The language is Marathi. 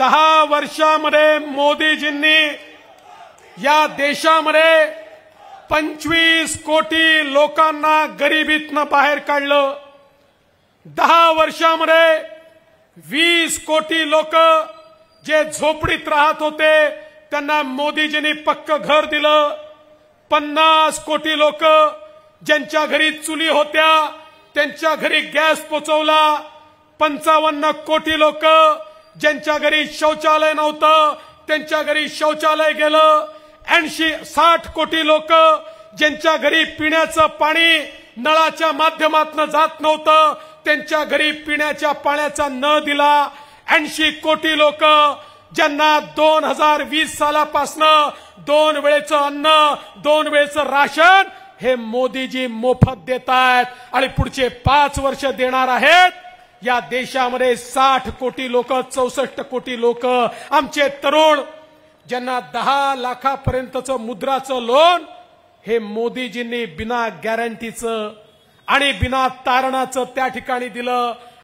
10 वर्षामध्ये मोदीजींनी या देशामध्ये 25 कोटी लोकांना गरिबीतनं बाहेर काढलं। 10 वर्षामध्ये 20 कोटी लोक जे झोपडीत राहत होते त्यांना मोदीजींनी पक्क घर दिलं। 50 कोटी लोक ज्यांच्या घरी चुली होत्या त्यांच्या घरी गॅस पोचवला। 55 कोटी लोक ज्यांच्या घरी शौचालय नव्हतं त्यांच्या घरी शौचालय गेलं। 60 कोटी लोक ज्यांच्या घरी पिण्याचं पाणी नळाच्या माध्यमातून जात नव्हतं त्यांच्या घरी पिण्याच्या पाण्याचा नळ दिला। 80 कोटी लोक ज्यांना 2020 सालापासून 2 वेळेचं अन्न 2 वेळेचं राशन हे मोदीजी मोफत देतात आणि पुढचे 5 वर्ष देणार आहेत। या देशामध्ये 60 कोटी लोक 64 कोटी लोक आमचे तरुण ज्यांना 10 लाखापर्यंतचं मुद्राचं लोन हे मोदीजींनी बिना गॅरंटीचं आणि बिना तारणाचं त्या ठिकाणी दिलं।